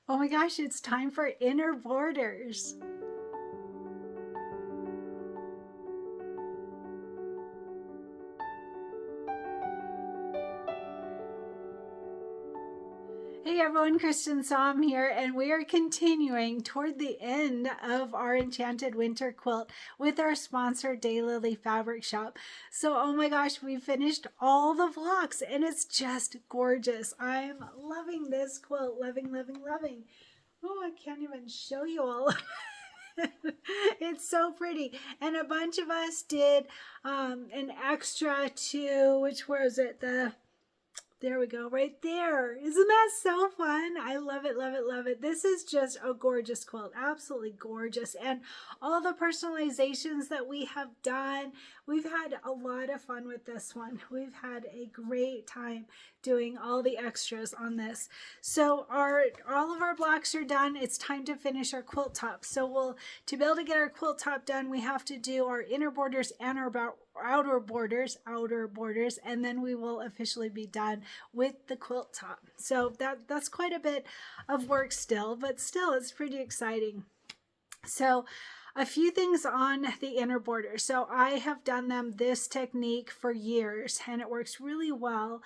Oh my gosh, it's time for inner borders. Hey everyone, Cristin here, and we are continuing toward the end of our Enchanted Winter Quilt with our sponsor, Daylily Fabric Shop. So, oh my gosh, we finished all the blocks and it's just gorgeous. I'm loving this quilt, loving, loving, loving. Oh, I can't even show you all. It's so pretty. And a bunch of us did an extra to, which was it? There we go, right there. Isn't that so fun? I love it, love it, love it. This is just a gorgeous quilt, absolutely gorgeous. And all the personalizations that we have done, we've had a lot of fun with this one. We've had a great time doing all the extras on this. So all of our blocks are done. It's time to finish our quilt top. So to be able to get our quilt top done, we have to do our inner borders and our outer borders, and then we will officially be done with the quilt top. So that's quite a bit of work still, but still it's pretty exciting. So a few things on the inner border. So I have done them this technique for years and it works really well.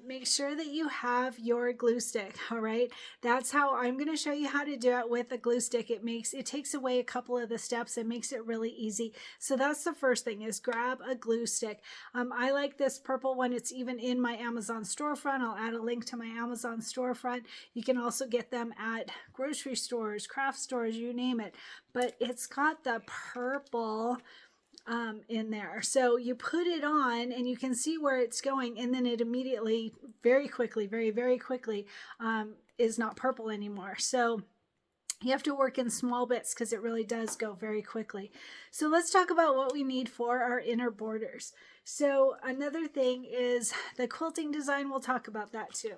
Make sure that you have your glue stick. All right. That's how I'm going to show you how to do it with a glue stick. It takes away a couple of the steps and makes it really easy. So that's the first thing, is grab a glue stick. I like this purple one. It's even in my Amazon storefront. I'll add a link to my Amazon storefront. You can also get them at grocery stores, craft stores, you name it. But it's got the purple in there. So you put it on and you can see where it's going, and then it immediately, very quickly, very, very quickly is not purple anymore. So you have to work in small bits because it really does go very quickly. So let's talk about what we need for our inner borders. So another thing is the quilting design. We'll talk about that too.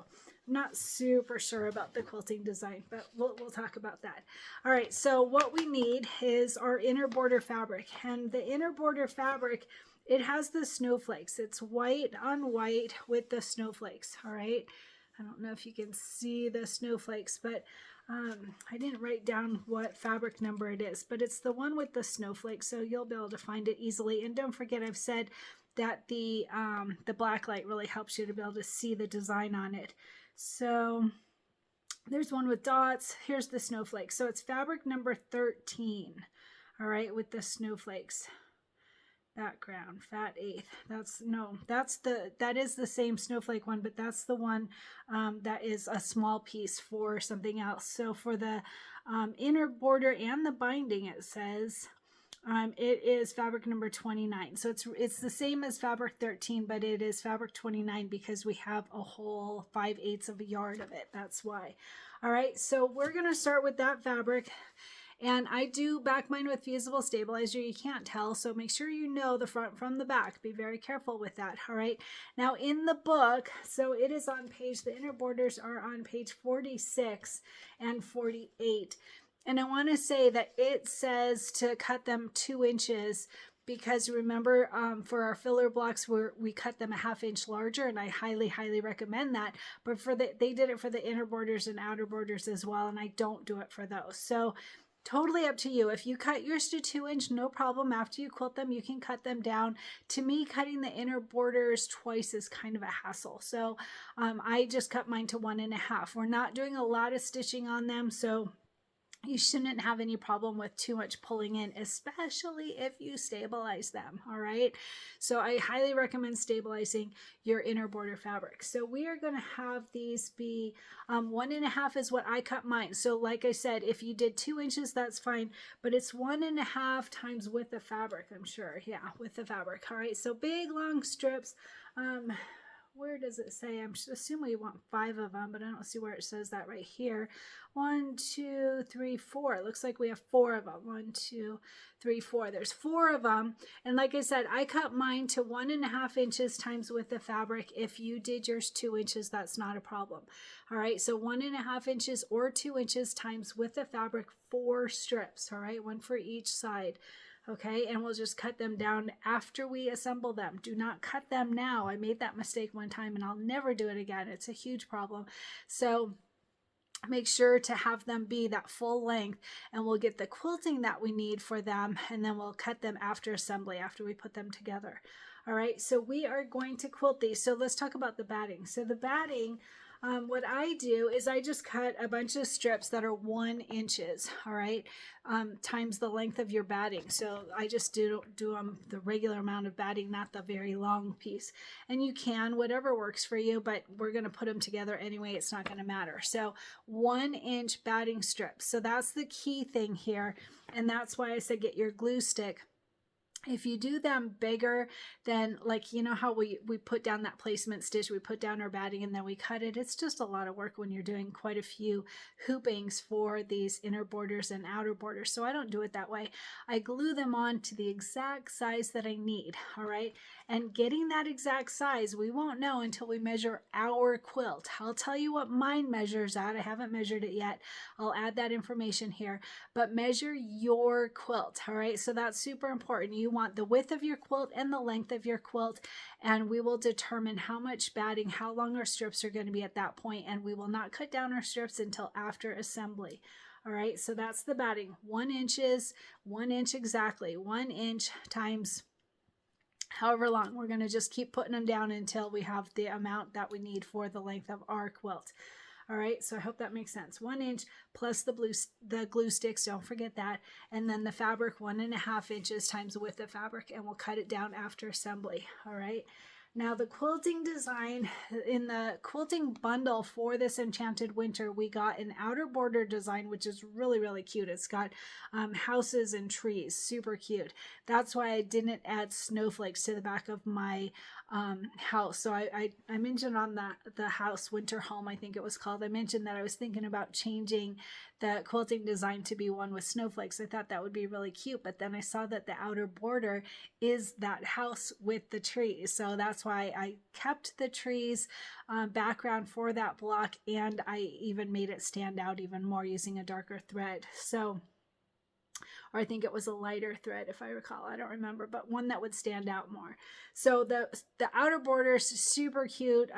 I'm not super sure about the quilting design, but we'll talk about that. All right, so what we need is our inner border fabric. And the inner border fabric, it has the snowflakes. It's white on white with the snowflakes, all right? I don't know if you can see the snowflakes, but I didn't write down what fabric number it is, but it's the one with the snowflakes, so you'll be able to find it easily. And don't forget, I've said that the black light really helps you to be able to see the design on it. So there's one with dots. Here's the snowflakes. So it's fabric number 13, all right, with the snowflakes. Background, fat eighth. That is the same snowflake one, but that's the one that is a small piece for something else. So for the inner border and the binding, it says it is fabric number 29. So it's the same as fabric 13, but it is fabric 29 because we have a whole 5/8 of a yard of it. That's why. All right, so we're going to start with that fabric. And I do back mine with fusible stabilizer. You can't tell, so make sure you know the front from the back. Be very careful with that, all right? Now in the book, so it is on the inner borders are on page 46 and 48. And I want to say that it says to cut them 2 inches because remember, for our filler blocks, we cut them a 1/2 inch larger, and I highly, highly recommend that. But they did it for the inner borders and outer borders as well, and I don't do it for those. So totally up to you. If you cut yours to 2 inch, no problem. After you quilt them, you can cut them down. To me, cutting the inner borders twice is kind of a hassle. So I just cut mine to 1.5. We're not doing a lot of stitching on them, so you shouldn't have any problem with too much pulling in, especially if you stabilize them, all right? So I highly recommend stabilizing your inner border fabric. So we are going to have these be 1.5 is what I cut mine. So like I said, if you did 2 inches, that's fine, but it's 1.5 times width of fabric, I'm sure. Yeah, with the fabric, all right? So big, long strips. Where does it say? I'm assuming we want 5 of them, but I don't see where it says that right here. 1, 2, 3, 4. It looks like we have 4 of them. 1, 2, 3, 4. There's 4 of them. And like I said, I cut mine to 1.5 inches times width of fabric. If you did yours 2 inches, that's not a problem. All right, so 1.5 inches or 2 inches times width of fabric, 4 strips. All right, 1 for each side. Okay, and we'll just cut them down after we assemble them. Do not cut them now. I made that mistake one time and I'll never do it again. It's a huge problem. So make sure to have them be that full length, and we'll get the quilting that we need for them, and then we'll cut them after assembly, after we put them together. All right, so we are going to quilt these. So let's talk about the batting. So the batting, what I do is I just cut a bunch of strips that are 1 inches, all right, times the length of your batting. So I just do the regular amount of batting, not the very long piece. And you can, whatever works for you, but we're going to put them together anyway. It's not going to matter. So 1 inch batting strips. So that's the key thing here. And that's why I said get your glue stick. If you do them bigger than, like, you know how we put down that placement stitch, we put down our batting and then we cut it. It's just a lot of work when you're doing quite a few hoopings for these inner borders and outer borders. So I don't do it that way. I glue them on to the exact size that I need. All right. And getting that exact size, we won't know until we measure our quilt. I'll tell you what mine measures at. I haven't measured it yet. I'll add that information here, but measure your quilt. All right. So that's super important. You want the width of your quilt and the length of your quilt, and we will determine how much batting, how long our strips are going to be at that point, and we will not cut down our strips until after assembly. All right, so that's the batting. 1 inch, 1 inch exactly, 1 inch times however long. We're going to just keep putting them down until we have the amount that we need for the length of our quilt. All right, so I hope that makes sense. 1 inch plus the glue sticks, don't forget that. And then the fabric, 1.5 inches times the width of fabric, and we'll cut it down after assembly. All right. Now the quilting design, in the quilting bundle for this Enchanted Winter, we got an outer border design, which is really, really cute. It's got houses and trees, super cute. That's why I didn't add snowflakes to the back of my house. So I mentioned on the house winter home, I think it was called, I mentioned that I was thinking about changing the quilting design to be one with snowflakes. I thought that would be really cute, but then I saw that the outer border is that house with the trees. So that's why I kept the trees background for that block, and I even made it stand out even more using a darker thread. So, or I think it was a lighter thread, if I recall. I don't remember, but one that would stand out more. So the outer border is super cute.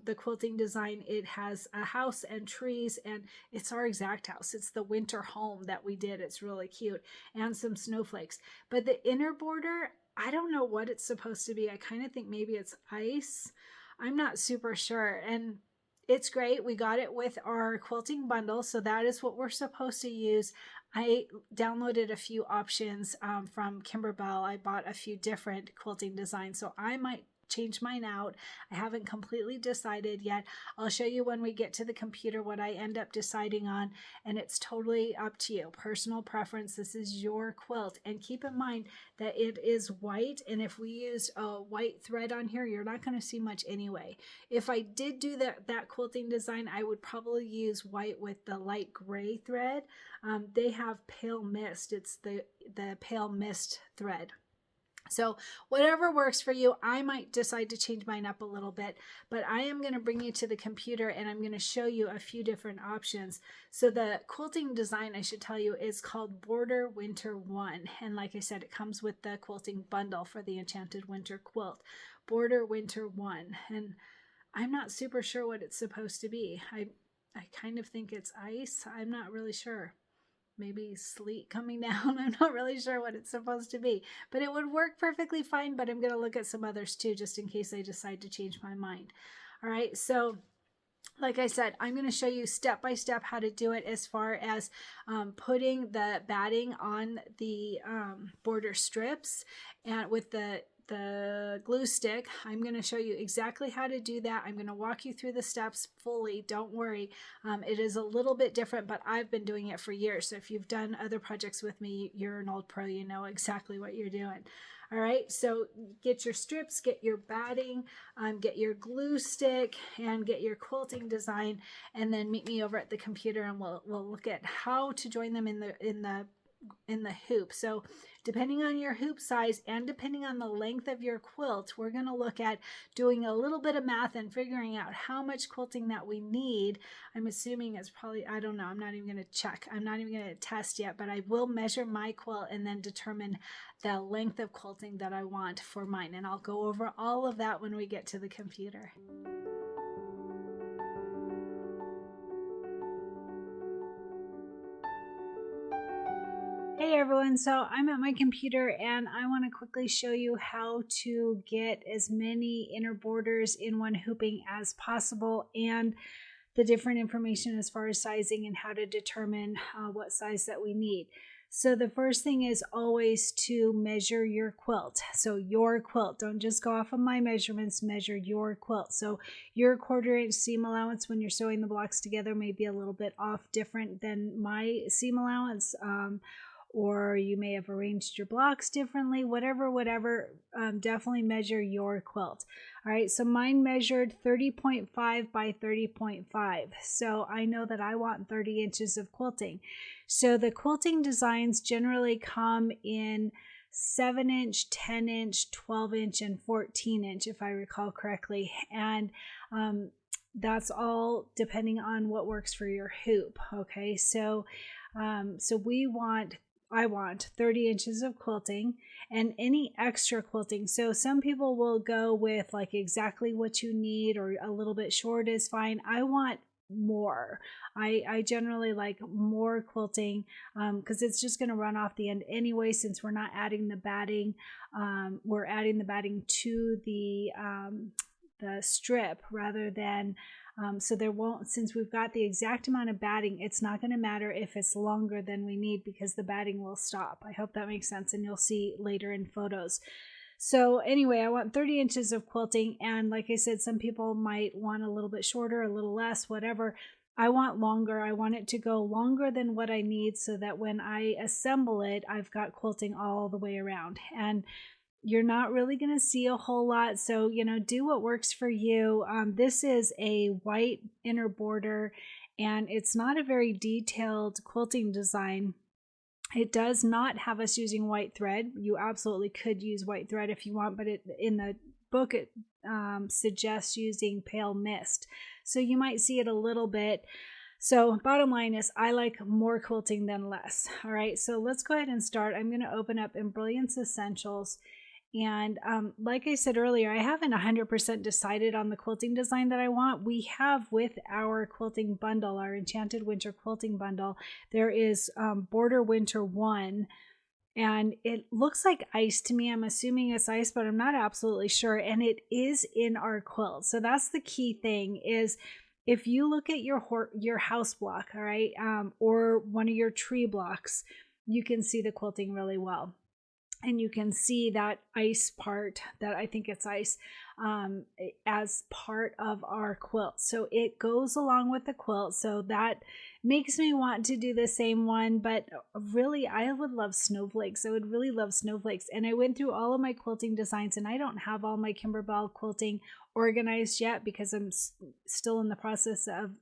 The quilting design, it has a house and trees, and it's our exact house. It's the winter home that we did. It's really cute, and some snowflakes. But the inner border, I don't know what it's supposed to be. I kind of think maybe it's ice. I'm not super sure. And it's great. We got it with our quilting bundle, so that is what we're supposed to use. I downloaded a few options from Kimberbell. I bought a few different quilting designs, so I might change mine out. I haven't completely decided yet. I'll show you when we get to the computer what I end up deciding on, and it's totally up to you. Personal preference. This is your quilt, and keep in mind that it is white, and if we used a white thread on here, you're not going to see much anyway. If I did do that quilting design, I would probably use white with the light gray thread. They have pale mist. It's the pale mist thread. So whatever works for you. I might decide to change mine up a little bit, but I am going to bring you to the computer and I'm going to show you a few different options. So the quilting design, I should tell you, is called Border Winter 1. And like I said, it comes with the quilting bundle for the Enchanted Winter quilt. Border Winter 1. And I'm not super sure what it's supposed to be. I kind of think it's ice. I'm not really sure. Maybe sleet coming down. I'm not really sure what it's supposed to be, but it would work perfectly fine. But I'm going to look at some others too, just in case I decide to change my mind. All right. So like I said, I'm going to show you step by step how to do it as far as putting the batting on the border strips, and with the glue stick. I'm going to show you exactly how to do that. I'm going to walk you through the steps fully. Don't worry. It is a little bit different, but I've been doing it for years. So if you've done other projects with me, you're an old pro, you know exactly what you're doing. All right, so get your strips, get your batting, get your glue stick, and get your quilting design, and then meet me over at the computer, and we'll look at how to join them in the hoop. So depending on your hoop size and depending on the length of your quilt, we're going to look at doing a little bit of math and figuring out how much quilting that we need. I'm assuming it's probably, I don't know, I'm not even going to check. I'm not even going to test yet, but I will measure my quilt and then determine the length of quilting that I want for mine. And I'll go over all of that when we get to the computer. Hey everyone, so I'm at my computer and I want to quickly show you how to get as many inner borders in one hooping as possible, and the different information as far as sizing and how to determine what size that we need. So the first thing is always to measure your quilt. So your quilt, don't just go off of my measurements, measure your quilt. So your 1/4 inch seam allowance when you're sewing the blocks together may be a little bit off, different than my seam allowance. Or you may have arranged your blocks differently, whatever, definitely measure your quilt. All right, so mine measured 30.5 by 30.5. So I know that I want 30 inches of quilting. So the quilting designs generally come in 7-inch, 10-inch, 12-inch, and 14-inch, if I recall correctly. And that's all depending on what works for your hoop. Okay, so I want 30 inches of quilting and any extra quilting. So some people will go with like exactly what you need, or a little bit short is fine. I want more. I generally like more quilting because it's just going to run off the end anyway, since we're not adding the batting. We're adding the batting to the strip rather than so there won't, since we've got the exact amount of batting, it's not going to matter if it's longer than we need because the batting will stop. I hope that makes sense, and you'll see later in photos. So anyway, I want 30 inches of quilting, and like I said, some people might want a little bit shorter, a little less, whatever. I want longer. I want it to go longer than what I need so that when I assemble it, I've got quilting all the way around. And you're not really going to see a whole lot, so do what works for you. This is a white inner border, and it's not a very detailed quilting design. It does not have us using white thread. You absolutely could use white thread if you want, but in the book it suggests using pale mist, so you might see it a little bit. So bottom line is I like more quilting than less. All right, so let's go ahead and start. I'm going to open up Embellishment Essentials. And like I said earlier, I haven't 100% decided on the quilting design that I want. We have with our quilting bundle, our Enchanted Winter Quilting Bundle, there is Border Winter 1. And it looks like ice to me. I'm assuming it's ice, but I'm not absolutely sure. And it is in our quilt. So that's the key thing is if you look at your house block, all right, or one of your tree blocks, you can see the quilting really well. And you can see that ice part, that I think it's ice, as part of our quilt. So it goes along with the quilt. So that makes me want to do the same one. But really, I would love snowflakes. I would really love snowflakes. And I went through all of my quilting designs, and I don't have all my Kimberbell quilting organized yet because I'm still in the process of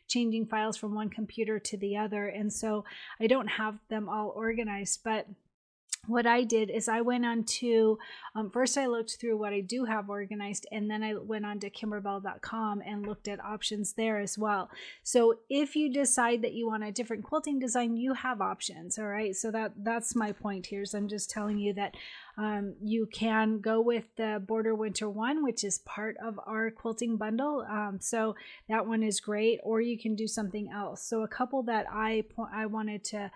changing files from one computer to the other. And so I don't have them all organized. But what I did is I went on to, first I looked through what I do have organized, and then I went on to Kimberbell.com and looked at options there as well. So if you decide that you want a different quilting design, you have options, all right? So that's my point here. So I'm just telling you that you can go with the Border Winter 1, which is part of our quilting bundle. So that one is great, or you can do something else. So a couple that I wanted to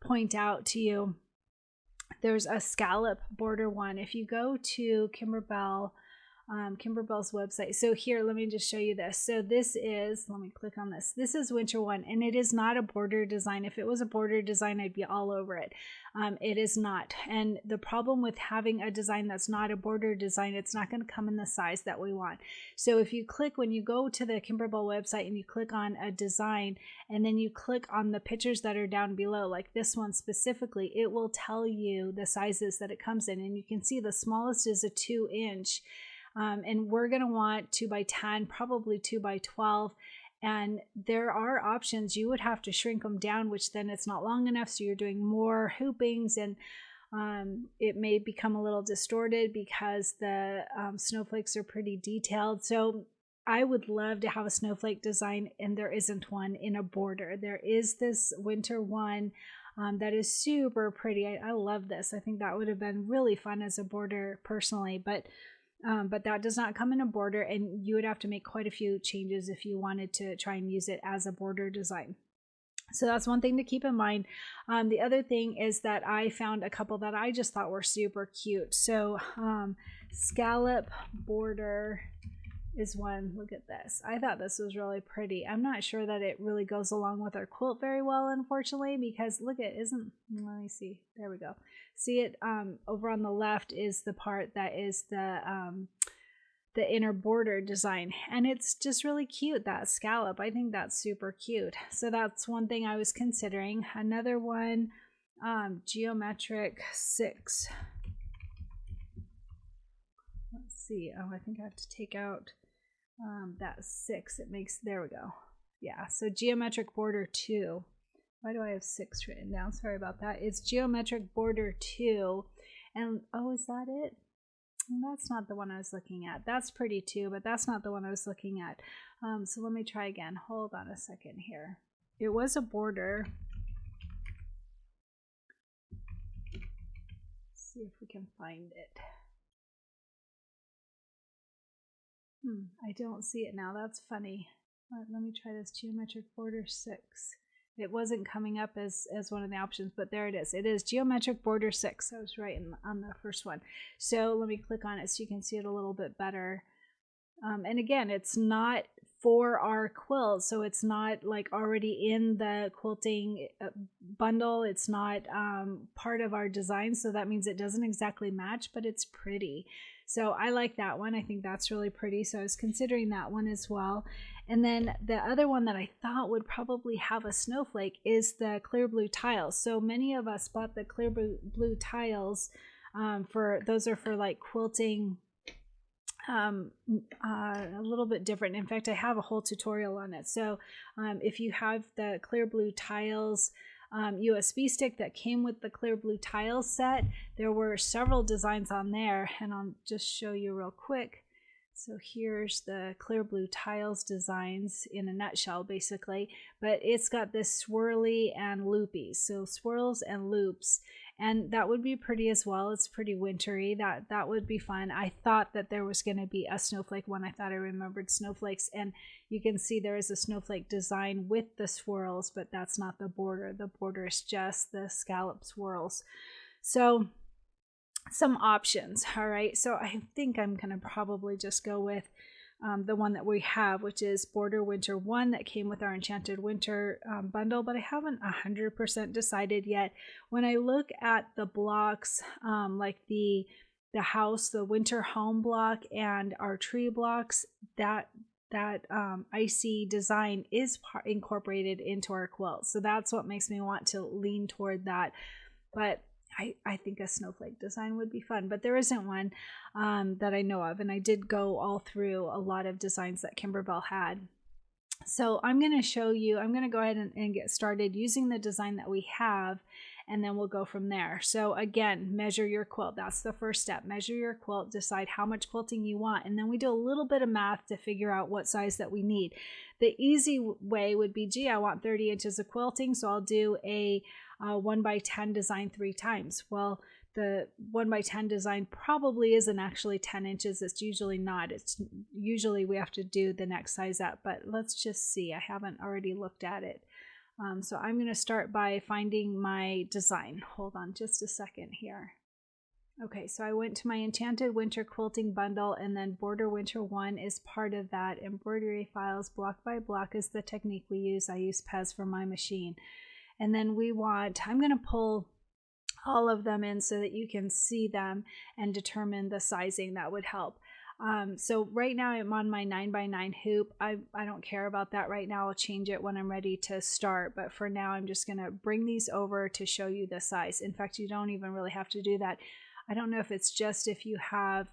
point out to you. There's a scallop border one. If you go to Kimberbell's website. So here, let me just show you this. So this is, let me click on this. This is Winter 1, and it is not a border design. If it was a border design, I'd be all over it. It is not. And the problem with having a design that's not a border design, it's not going to come in the size that we want. So if you click, when you go to the Kimberbell website and you click on a design, and then you click on the pictures that are down below, like this one specifically, it will tell you the sizes that it comes in. And you can see the smallest is a 2-inch. And we're going to want 2 by 10, probably 2 by 12. And there are options. You would have to shrink them down, which then it's not long enough. So you're doing more hoopings, and it may become a little distorted because the snowflakes are pretty detailed. So I would love to have a snowflake design, and there isn't one in a border. There is this Winter 1 that is super pretty. I love this. I think that would have been really fun as a border personally, but that does not come in a border, and you would have to make quite a few changes if you wanted to try and use it as a border design. So that's one thing to keep in mind. The other thing is that I found a couple that I just thought were super cute. So scallop border is one. Look at this. I thought this was really pretty. I'm not sure that it really goes along with our quilt very well, unfortunately, because look, it isn't. Let me see. There we go. See it over on the left is the part that is the inner border design, and it's just really cute, that scallop. I think that's super cute. So that's one thing I was considering. Another one, geometric 6. Let's see. Oh, I think I have to take out that 6. It makes, there we go. Yeah, so geometric border 2. Why do I have 6 written down? Sorry about that. It's geometric border 2. And oh, is that it? That's not the one I was looking at. That's pretty too, but that's not the one I was looking at. So let me try again. Hold on a second here. It was a border. Let's see if we can find it. I don't see it now. That's funny. Let me try this geometric border 6. It wasn't coming up as one of the options, but there it is. It is geometric border 6. I was right on the first one. So let me click on it so you can see it a little bit better. And again, it's not for our quilt, so it's not like already in the quilting bundle. It's not part of our design, so that means it doesn't exactly match, but it's pretty. So I like that one. I think that's really pretty. So I was considering that one as well. And then the other one that I thought would probably have a snowflake is the clear blue tiles. So many of us bought the clear blue tiles those are for like quilting a little bit different. In fact, I have a whole tutorial on it. So if you have the clear blue tiles USB stick that came with the clear blue tiles set, there were several designs on there, and I'll just show you real quick. So here's the clear blue tiles designs in a nutshell, basically, but it's got this swirly and loopy, so swirls and loops, and that would be pretty as well. It's pretty wintry. That would be fun. I thought that there was going to be a snowflake one. I thought I remembered snowflakes, and you can see there is a snowflake design with the swirls, but that's not the border. The border is just the scallop swirls. So some options. All right, so I think I'm gonna probably just go with the one that we have, which is Border Winter 1 that came with our Enchanted Winter bundle, but I haven't 100% decided yet. When I look at the blocks, like the house, the winter home block, and our tree blocks, that icy design is incorporated into our quilt, so that's what makes me want to lean toward that. But I think a snowflake design would be fun, but there isn't one that I know of, and I did go all through a lot of designs that Kimberbell had. So I'm going to show you, I'm going to go ahead and get started using the design that we have, and then we'll go from there. So again, measure your quilt. That's the first step. Measure your quilt, decide how much quilting you want, and then we do a little bit of math to figure out what size that we need. The easy way would be, gee, I want 30 inches of quilting, so I'll do a 1x10 design 3 times. Well, the 1x10 design probably isn't actually 10 inches. It's usually not. It's usually we have to do the next size up, but let's just see. I haven't already looked at it. So I'm going to start by finding my design. Hold on just a second here. Okay, so I went to my Enchanted Winter Quilting Bundle, and then Border Winter 1 is part of that. Embroidery files block by block is the technique we use. I use Pez for my machine. And then I'm going to pull all of them in so that you can see them and determine the sizing. That would help. So right now I'm on my 9x9 hoop. I don't care about that right now. I'll change it when I'm ready to start. But for now, I'm just going to bring these over to show you the size. In fact, you don't even really have to do that. I don't know if it's just if you have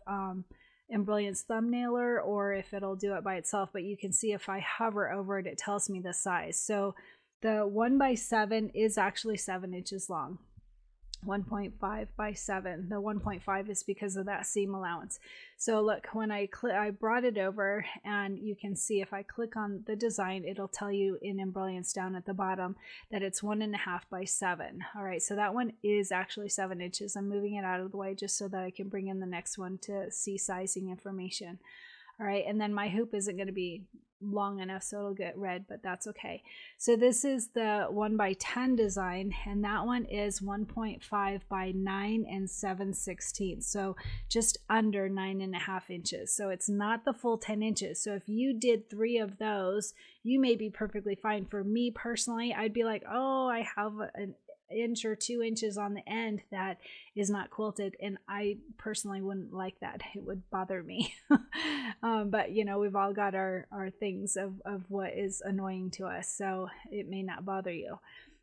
Embellishment Thumbnailer or if it'll do it by itself, but you can see if I hover over it, it tells me the size. So the 1x7 is actually 7 inches long. 1.5 by 7. The 1.5 is because of that seam allowance. So look, when I brought it over, and you can see if I click on the design, it'll tell you in embellishments down at the bottom that it's 1.5 by 7. All right, so that one is actually 7 inches. I'm moving it out of the way just so that I can bring in the next one to see sizing information. All right, and then my hoop isn't going to be long enough so it'll get red, but that's okay. So this is the 1x10 design, and that one is 1.5 by 9 7/16. So just under 9.5 inches. So it's not the full 10 inches. So if you did 3 of those, you may be perfectly fine. For me personally, I'd be like, oh, I have an inch or 2 inches on the end that is not quilted, and I personally wouldn't like that. It would bother me. But you know, we've all got our things of what is annoying to us, so it may not bother you.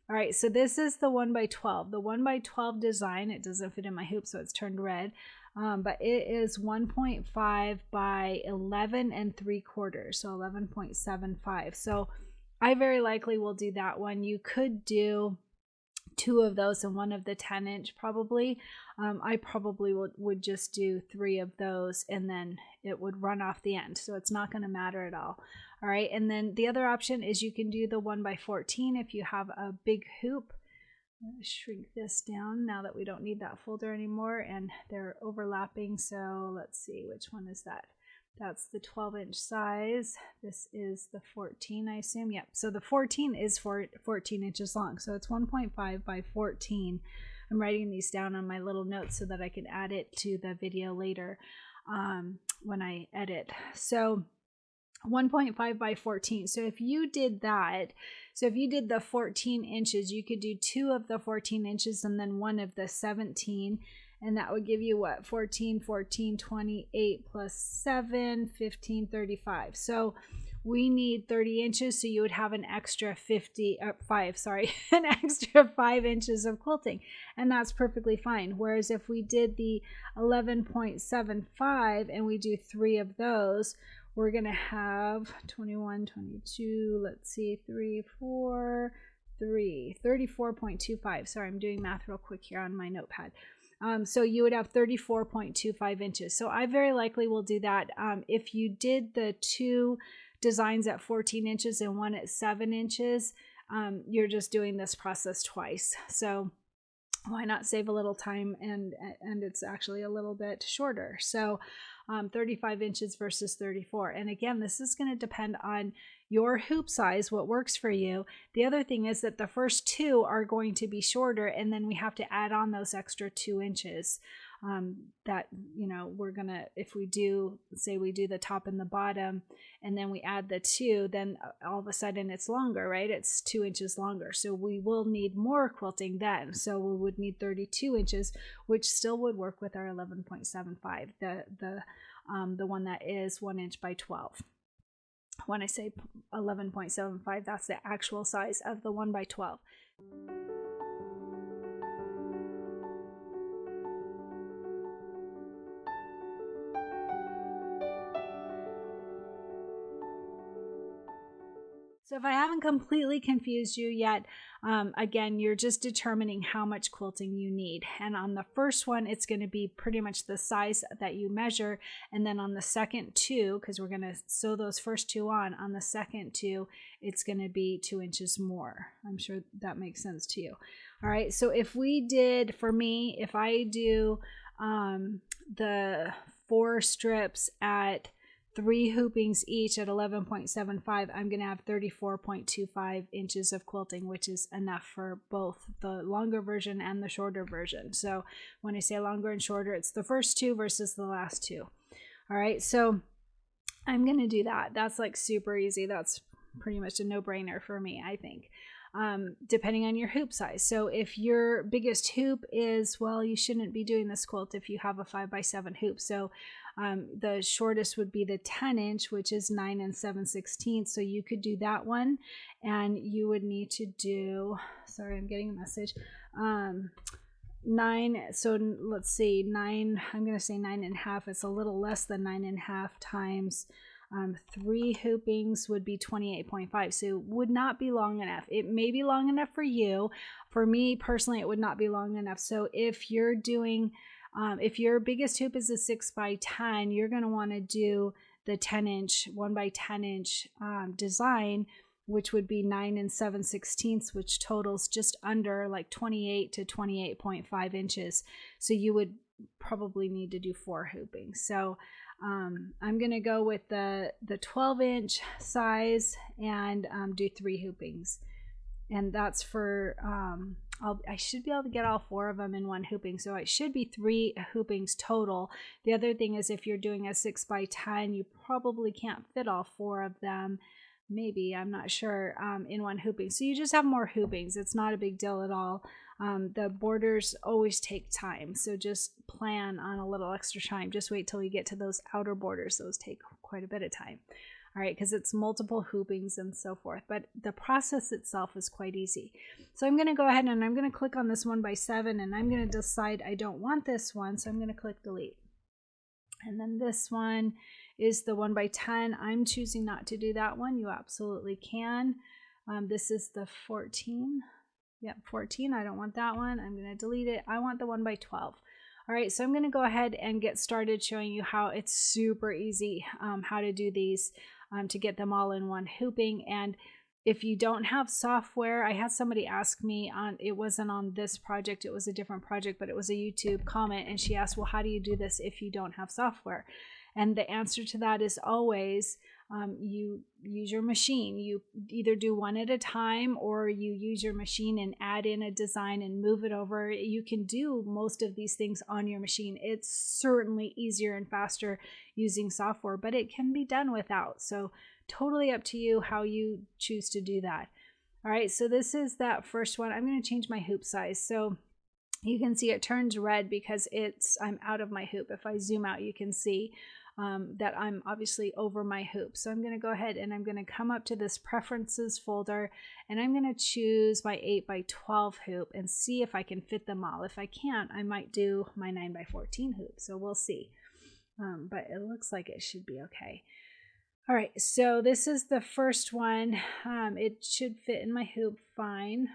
All right, so this is the 1x12. The 1x12 design, it doesn't fit in my hoop, so it's turned red. But it is 1.5 by 11 3/4, so 11.75. So I very likely will do that one. You could do 2 of those and 1 of the 10-inch probably. I probably would just do 3 of those, and then it would run off the end, so it's not going to matter at all. All right, and then the other option is you can do the 1x14 if you have a big hoop. I'm going to shrink this down now that we don't need that folder anymore, and they're overlapping. So let's see, which one is that? That's the 12-inch size. This is the 14, I assume. Yep. So the 14 is 14 inches long. So it's 1.5 by 14. I'm writing these down on my little notes so that I can add it to the video later when I edit. So 1.5 by 14. So if you did that, so if you did the 14 inches, you could do 2 of the 14 inches and then 1 of the 17. And that would give you what? 14, 14, 28 plus 7, 15, 35. So we need 30 inches. So you would have an extra an extra 5 inches of quilting. And that's perfectly fine. Whereas if we did the 11.75 and we do 3 of those, we're going to have 21, 22, let's see, 3, 4, 3, 34.25. Sorry, I'm doing math real quick here on my notepad. So you would have 34.25 inches. So I very likely will do that. If you did the 2 designs at 14 inches and 1 at 7 inches, you're just doing this process twice. So why not save a little time, and it's actually a little bit shorter. So 35 inches versus 34. And again, this is going to depend on your hoop size, what works for you. The other thing is that the first 2 are going to be shorter, and then we have to add on those extra 2 inches that, you know, we're gonna, if we do, say we do the top and the bottom, and then we add the 2, then all of a sudden it's longer, right? It's 2 inches longer. So we will need more quilting then. So we would need 32 inches, which still would work with our 11.75, the one that is 1 inch by 12. When I say 11.75, that's the actual size of the 1x12. So if I haven't completely confused you yet, again, you're just determining how much quilting you need. And on the first one, it's going to be pretty much the size that you measure. And then on the second 2, because we're going to sew those first 2 on the second 2, it's going to be 2 inches more. I'm sure that makes sense to you. All right. So if we did, for me, if I do the 4 strips at 3 hoopings each at 11.75, I'm going to have 34.25 inches of quilting, which is enough for both the longer version and the shorter version. So when I say longer and shorter, it's the first 2 versus the last 2. All right, so I'm going to do that. That's like super easy. That's pretty much a no-brainer for me, I think. Depending on your hoop size. So if your biggest hoop is, well, you shouldn't be doing this quilt if you have a 5x7 hoop. So the shortest would be the 10-inch, which is 9 7/16. So you could do that one, and you would need to do, sorry, I'm getting a message, 9, so let's see, 9, I'm going to say 9.5. It's a little less than 9.5 times 3 hoopings would be 28.5. So it would not be long enough. It may be long enough for you. For me personally, it would not be long enough. So if you're doing, if your biggest hoop is a 6x10, you're going to want to do the 10-inch, 1x10-inch design, which would be 9 7/16, which totals just under like 28 to 28.5 inches. So you would probably need to do 4 hoopings. So I'm going to go with the 12-inch size and do 3 hoopings. And that's for, I should be able to get all 4 of them in one hooping. So it should be 3 hoopings total. The other thing is if you're doing a 6x10, you probably can't fit all 4 of them. Maybe, I'm not sure, in one hooping. So you just have more hoopings. It's not a big deal at all. The borders always take time. So just plan on a little extra time. Just wait till you get to those outer borders. Those take quite a bit of time. All right, because it's multiple hoopings and so forth. But the process itself is quite easy. So I'm going to go ahead and I'm going to click on this 1x7 and I'm going to decide I don't want this one. So I'm going to click delete. And then this one is the 1x10. I'm choosing not to do that one. You absolutely can. This is the 14. Yep, 14. I don't want that one. I'm going to delete it. I want the 1x12. All right, so I'm going to go ahead and get started showing you how it's super easy how to do these to get them all in one hooping. And if you don't have software, I had somebody ask me on, it wasn't on this project, it was a different project, but it was a YouTube comment, and she asked, well, how do you do this if you don't have software? And the answer to that is always you use your machine. You either do one at a time or you use your machine and add in a design and move it over. You can do most of these things on your machine. It's certainly easier and faster using software, but it can be done without. So totally up to you how you choose to do that. All right, so this is that first one. I'm going to change my hoop size. So you can see it turns red because I'm out of my hoop. If I zoom out, you can see that I'm obviously over my hoop. So I'm going to go ahead and I'm going to come up to this preferences folder and I'm going to choose my 8x12 hoop and see if I can fit them all. If I can't, I might do my 9x14 hoop. So we'll see. But it looks like it should be okay. All right, so this is the first one. It should fit in my hoop fine.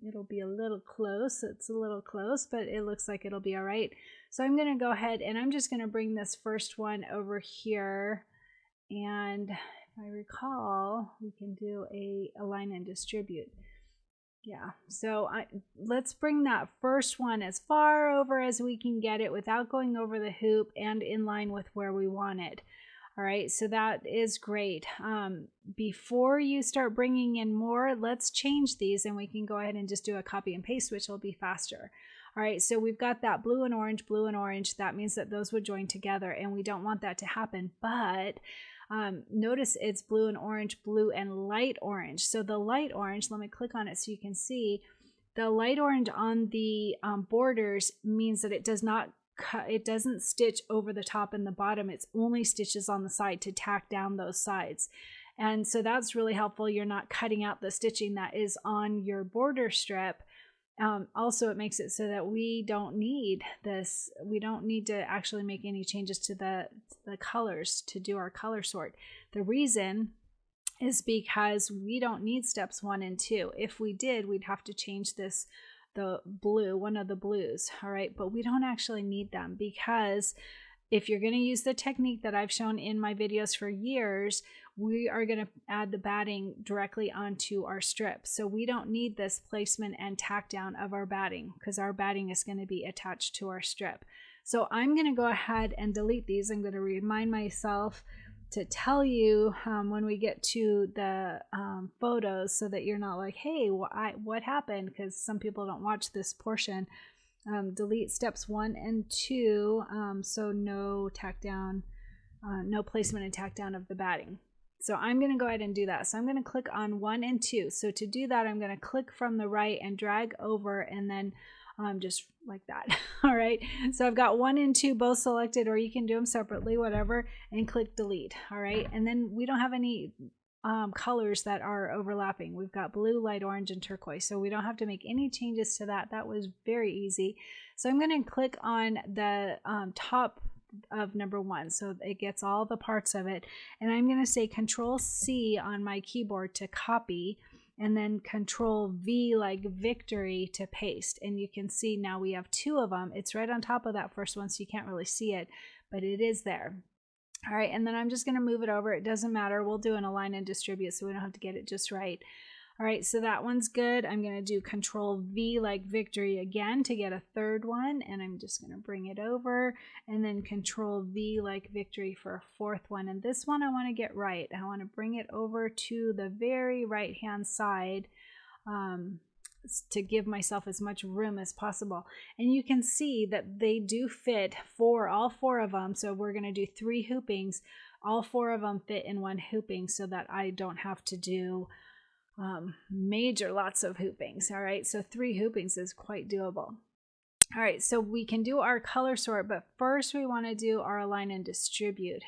It'll be a little close. It's a little close, but it looks like it'll be all right. So I'm going to go ahead and I'm just going to bring this first one over here. And if I recall, we can do a align and distribute. Yeah, so let's bring that first one as far over as we can get it without going over the hoop and in line with where we want it. All right, so that is great. Before you start bringing in more, let's change these and we can go ahead and just do a copy and paste, which will be faster. All right, so we've got that blue and orange, blue and orange. That means that those would join together and we don't want that to happen, but notice it's blue and orange, blue and light orange. So the light orange, let me click on it so you can see, the light orange on the borders means that it doesn't stitch over the top and the bottom. It's only stitches on the side to tack down those sides. And so that's really helpful. You're not cutting out the stitching that is on your border strip. Also, it makes it so that we don't need this. We don't need to actually make any changes to the colors to do our color sort. The reason is because we don't need steps 1 and 2. If we did, we'd have to change this, the blue, one of the blues. All right, but we don't actually need them because if you're going to use the technique that I've shown in my videos for years, we are going to add the batting directly onto our strip. So we don't need this placement and tack down of our batting because our batting is going to be attached to our strip. So I'm going to go ahead and delete these. I'm going to remind myself to tell you when we get to the photos so that you're not like, hey, what happened? Because some people don't watch this portion. Delete steps 1 and 2, so no tack down, no placement and tack down of the batting. So I'm going to go ahead and do that. So I'm going to click on 1 and 2. So to do that, I'm going to click from the right and drag over and then just like that. All right. So I've got 1 and 2 both selected, or you can do them separately, whatever, and click delete. All right. And then we don't have any colors that are overlapping. We've got blue, light orange, and turquoise. So we don't have to make any changes to that. That was very easy. So I'm going to click on the top of number 1. So it gets all the parts of it. And I'm going to say Control C on my keyboard to copy, and then Control V like victory to paste. And you can see now we have 2 of them. It's right on top of that first one, so you can't really see it, but it is there. All right, and then I'm just going to move it over. It doesn't matter. We'll do an align and distribute so we don't have to get it just right. All right, so that one's good. I'm going to do Control V like victory again to get a third one, and I'm just going to bring it over, and then Control V like victory for a fourth one. And this one I want to get right. I want to bring it over to the very right hand side to give myself as much room as possible. And you can see that they do fit for all 4 of them. So we're going to do 3 hoopings. All 4 of them fit in one hooping so that I don't have to do lots of hoopings. All right, so 3 hoopings is quite doable. All right, so we can do our color sort, but first we want to do our align and distribute.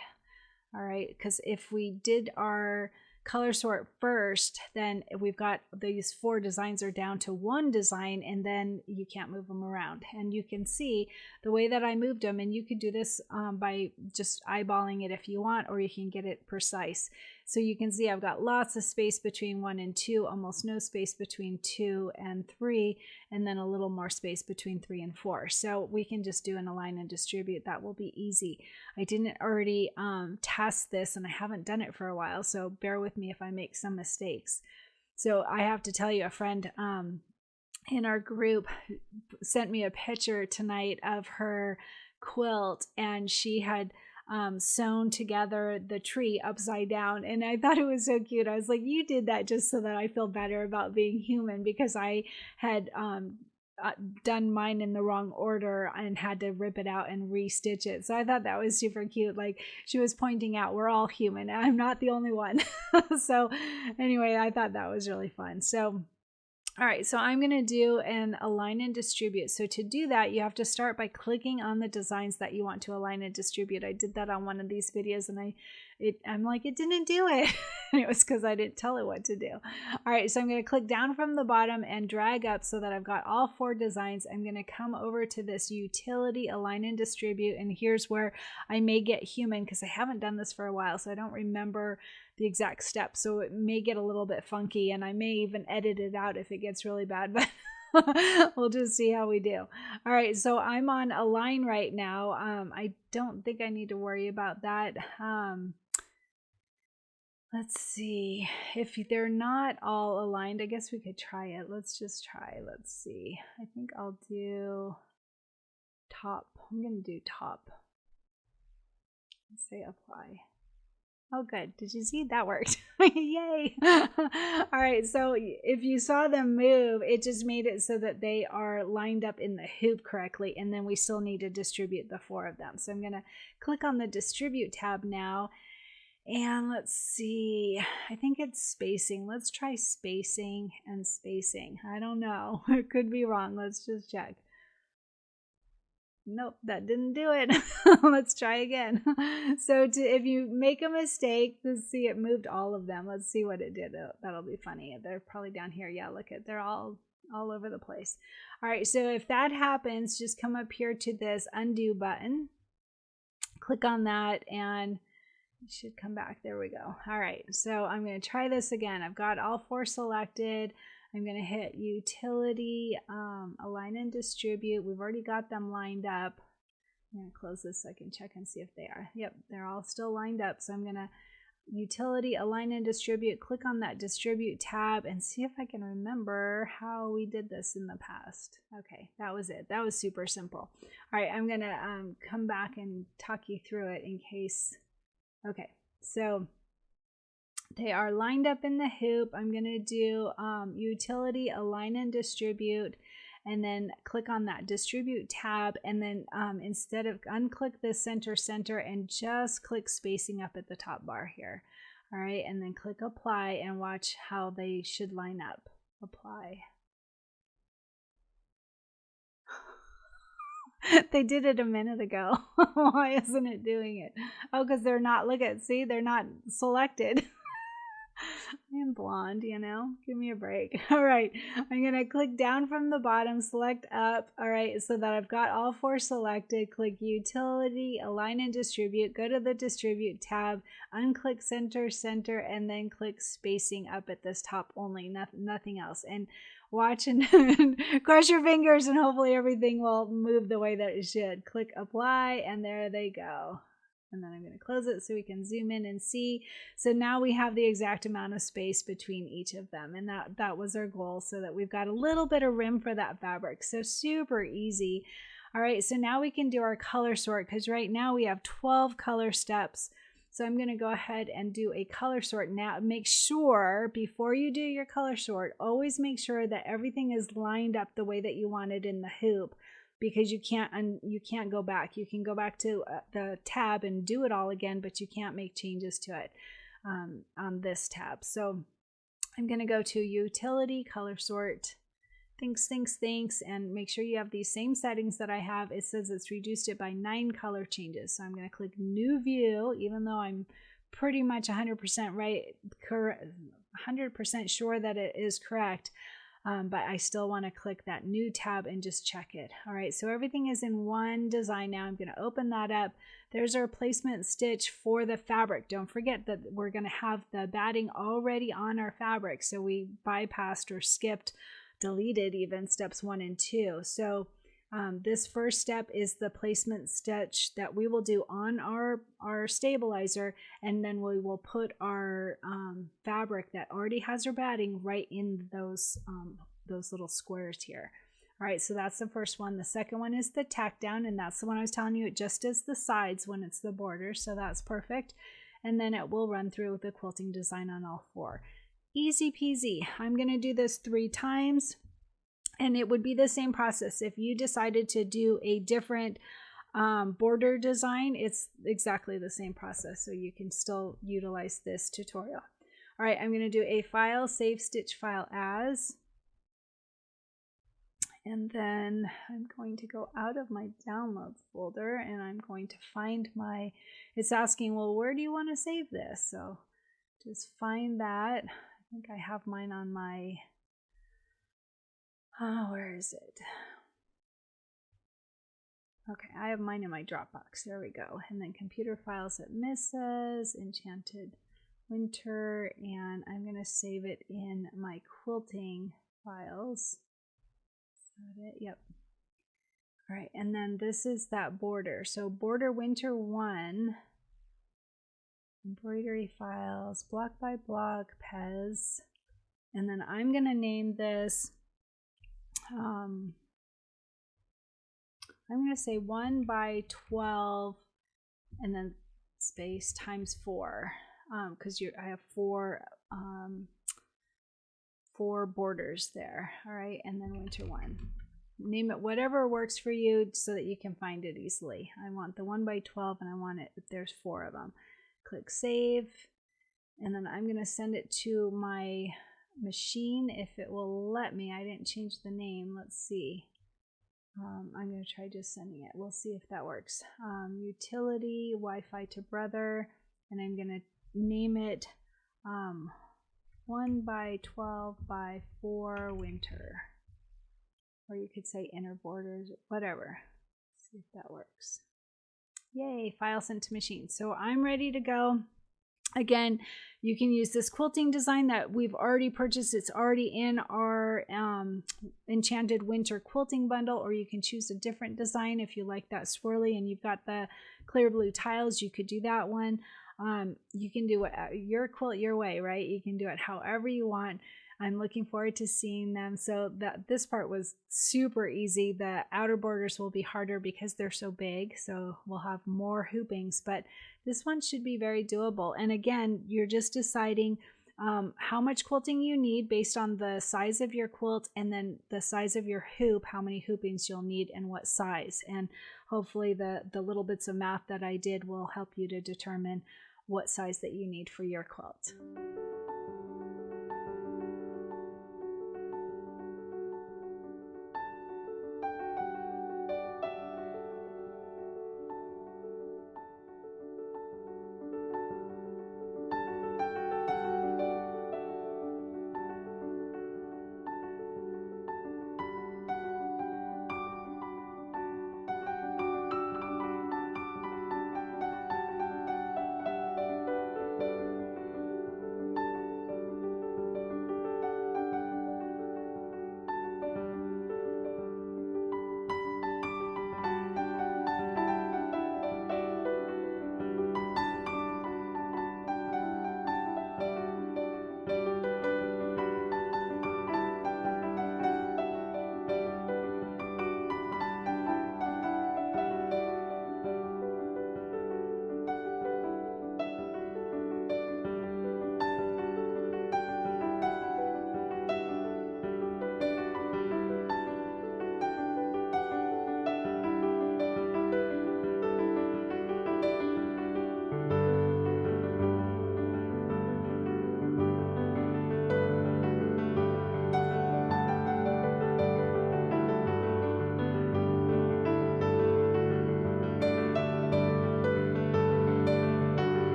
All right, because if we did our color sort first, then we've got these 4 designs are down to 1 design, and then you can't move them around. And you can see the way that I moved them, and you could do this by just eyeballing it if you want, or you can get it precise. So you can see I've got lots of space between 1 and 2, almost no space between 2 and 3, and then a little more space between 3 and 4. So we can just do an align and distribute. That will be easy. I didn't already test this, and I haven't done it for a while, so bear with me if I make some mistakes. So I have to tell you, a friend in our group sent me a picture tonight of her quilt, and she had sewn together the tree upside down, and I thought it was so cute. I was like, you did that just so that I feel better about being human, because I had done mine in the wrong order and had to rip it out and restitch it. So I thought that was super cute. Like, she was pointing out we're all human. I'm not the only one. So anyway, I thought that was really fun. So all right, so I'm going to do an align and distribute. So to do that, you have to start by clicking on the designs that you want to align and distribute. I did that on one of these videos, and I'm like, it didn't do it. And it was because I didn't tell it what to do. All right, so I'm going to click down from the bottom and drag up so that I've got all 4 designs. I'm going to come over to this utility, align and distribute, and here's where I may get human, because I haven't done this for a while, so I don't remember the exact steps, so it may get a little bit funky, and I may even edit it out if it gets really bad, but we'll just see how we do. All right, so I'm on align right now. I don't think I need to worry about that. Let's see if they're not all aligned. I guess we could try it. Let's just try. Let's see. I think I'll do top. I'm gonna do top. Let's say apply. Oh, good. Did you see? That worked. Yay. All right. So if you saw them move, it just made it so that they are lined up in the hoop correctly. And then we still need to distribute the 4 of them. So I'm going to click on the distribute tab now. And let's see. I think it's spacing. Let's try spacing and spacing. I don't know. It could be wrong. Let's just check. Nope, that didn't do it. Let's try again. So if you make a mistake, let's see, it moved all of them. Let's see what it did. That'll be funny. They're probably down here. Yeah, look at, they're all over the place. All right, so if that happens, just come up here to this undo button. Click on that and it should come back. There we go. All right, so I'm going to try this again. I've got all 4 selected. I'm going to hit utility, align and distribute. We've already got them lined up. I'm going to close this so I can check and see if they are. Yep, they're all still lined up. So I'm going to utility, align and distribute. Click on that distribute tab and see if I can remember how we did this in the past. Okay, that was it. That was super simple. All right, I'm going to come back and talk you through it in case. Okay, so they are lined up in the hoop. I'm going to do utility, align and distribute, and then click on that distribute tab, and then instead of unclick this center and just click spacing up at the top bar here. All right, and then click apply and watch how they should line up. Apply. They did it a minute ago. Why isn't it doing it? Oh, because they're not, look at, see, they're not selected. I am blonde, you know, give me a break. All right, I'm going to click down from the bottom, select up. All right, so that I've got all 4 selected. Click utility, align and distribute, go to the distribute tab, unclick center, and then click spacing up at this top only, nothing else. And watch and cross your fingers and hopefully everything will move the way that it should. Click apply and there they go. And then I'm going to close it so we can zoom in and see. So now we have the exact amount of space between each of them. And that was our goal, so that we've got a little bit of rim for that fabric. So super easy. All right, so now we can do our color sort, because right now we have 12 color steps. So I'm going to go ahead and do a color sort now. Make sure before you do your color sort, always make sure that everything is lined up the way that you want it in the hoop, because you can't go back. You can go back to the tab and do it all again, but you can't make changes to it on this tab. So I'm going to go to Utility, Color Sort, thanks, and make sure you have these same settings that I have. It says it's reduced it by 9 color changes. So I'm going to click New View, even though I'm pretty much 100% 100% sure that it is correct. But I still want to click that new tab and just check it. All right, so everything is in one design now. I'm going to open that up. There's our placement stitch for the fabric. Don't forget that we're going to have the batting already on our fabric. So we bypassed or skipped, deleted even steps 1 and 2. So this first step is the placement stitch that we will do on our stabilizer, and then we will put our fabric that already has our batting right in those little squares here. All right, so that's the first one. The second one is the tack down, and that's the one I was telling you. It just does the sides when it's the border, so that's perfect. And then it will run through the quilting design on all 4. Easy peasy. I'm going to do this 3 times, and it would be the same process. If you decided to do a different border design, it's exactly the same process, so you can still utilize this tutorial. All right, I'm going to do a file, save stitch file as, and then I'm going to go out of my downloads folder, and I'm going to find it's asking, well, where do you want to save this? So just find that. I think I have mine on my, where is it? Okay, I have mine in my Dropbox. There we go. And then computer files it misses, Enchanted Winter, and I'm going to save it in my quilting files. Is that it? Yep. All right, and then this is that border. So border winter 1, embroidery files, block by block, Pez. And then I'm going to name this, I'm going to say 1 by 12 and then space times 4, because I have 4 borders there. All right, and then winter 1. Name it whatever works for you so that you can find it easily. I want the 1 by 12, and I want it if there's 4 of them. Click save, and then I'm going to send it to my machine if it will let me. I didn't change the name. Let's see. I'm going to try just sending it. We'll see if that works. Utility, Wi-Fi to brother, and I'm going to name it 1 by 12 by 4 winter. Or you could say inner borders, whatever. Let's see if that works. Yay, file sent to machine. So I'm ready to go. Again, you can use this quilting design that we've already purchased. It's already in our Enchanted Winter quilting bundle, or you can choose a different design if you like that swirly and you've got the clear blue tiles. You could do that one. You can do your quilt your way, right? You can do it however you want. I'm looking forward to seeing them. So this part was super easy. The outer borders will be harder because they're so big. So we'll have more hoopings, but this one should be very doable. And again, you're just deciding how much quilting you need based on the size of your quilt, and then the size of your hoop, how many hoopings you'll need and what size. And hopefully the little bits of math that I did will help you to determine what size that you need for your quilt.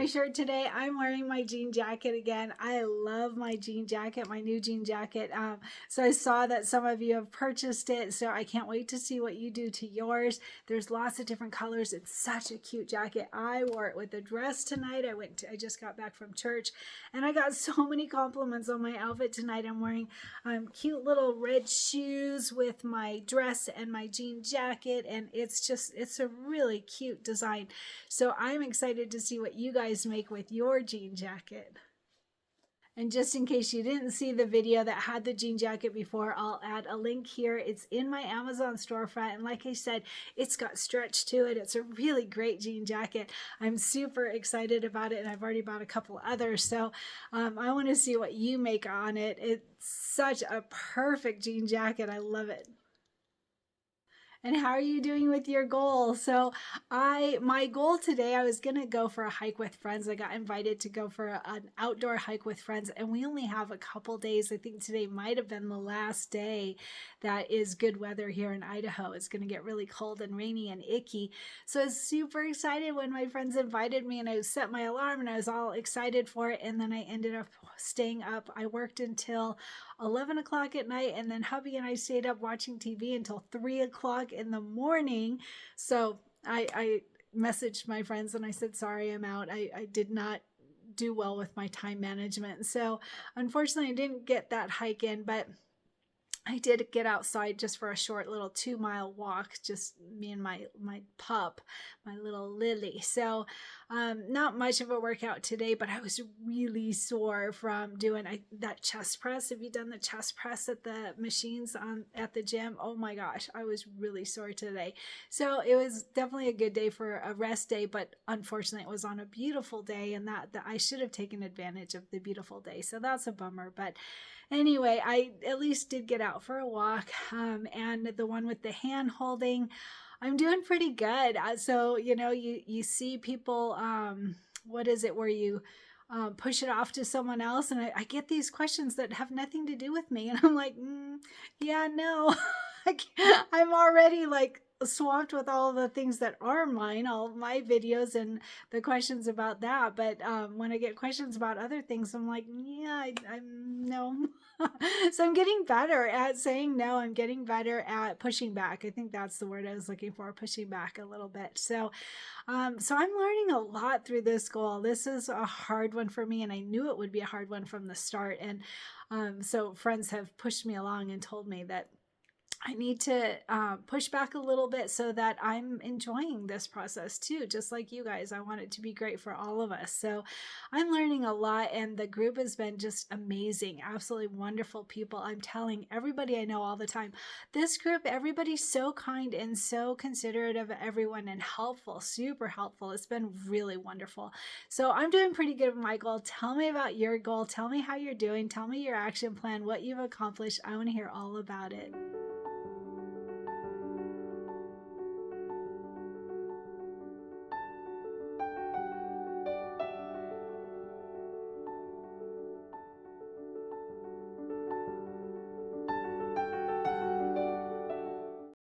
my shirt today. I'm wearing my jean jacket again. I love my jean jacket, my new jean jacket. So I saw that some of you have purchased it, so I can't wait to see what you do to yours. There's lots of different colors. It's such a cute jacket. I wore it with a dress tonight. I just got back from church, and I got so many compliments on my outfit tonight. I'm wearing cute little red shoes with my dress and my jean jacket, and it's a really cute design. So I'm excited to see what you guys make with your jean jacket. And just in case you didn't see the video that had the jean jacket before, I'll add a link here. It's in my Amazon storefront. And like I said, it's got stretch to it. It's a really great jean jacket. I'm super excited about it. And I've already bought a couple others. So I want to see what you make on it. It's such a perfect jean jacket. I love it. And how are you doing with your goal? So my goal today, I was going to go for a hike with friends. I got invited to go for an outdoor hike with friends, and we only have a couple days. I think today might have been the last day that is good weather here in Idaho. It's going to get really cold and rainy and icky. So I was super excited when my friends invited me, and I set my alarm and I was all excited for it. And then I ended up staying up. I worked until 11 o'clock at night, and then hubby and I stayed up watching TV until 3 o'clock in the morning. So I messaged my friends and I said, sorry, I'm out. I did not do well with my time management. So unfortunately, I didn't get that hike in, but I did get outside just for a short little 2-mile walk, just me and my pup, my little Lily. So not much of a workout today, but I was really sore from doing that chest press. Have you done the chest press at the machines at the gym? Oh my gosh, I was really sore today. So it was definitely a good day for a rest day, but unfortunately it was on a beautiful day, and that I should have taken advantage of the beautiful day. So that's a bummer, but anyway, I at least did get out for a walk, and the one with the hand holding, I'm doing pretty good. So, you see people, what is it where you push it off to someone else? And I get these questions that have nothing to do with me. And I'm like, yeah, no, I'm already like swamped with all the things that are mine, all my videos and the questions about that. But when I get questions about other things, I'm like, yeah, I'm no. So I'm getting better at saying no. I'm getting better at pushing back. I think that's the word I was looking for, pushing back a little bit. So I'm learning a lot through this goal. This is a hard one for me, and I knew it would be a hard one from the start. And so friends have pushed me along and told me that I need to push back a little bit so that I'm enjoying this process too, just like you guys. I want it to be great for all of us. So I'm learning a lot, and the group has been just amazing, absolutely wonderful people. I'm telling everybody I know all the time, this group, everybody's so kind and so considerate of everyone and helpful, super helpful. It's been really wonderful. So I'm doing pretty good with my goal. Tell me about your goal. Tell me how you're doing. Tell me your action plan, what you've accomplished. I want to hear all about it.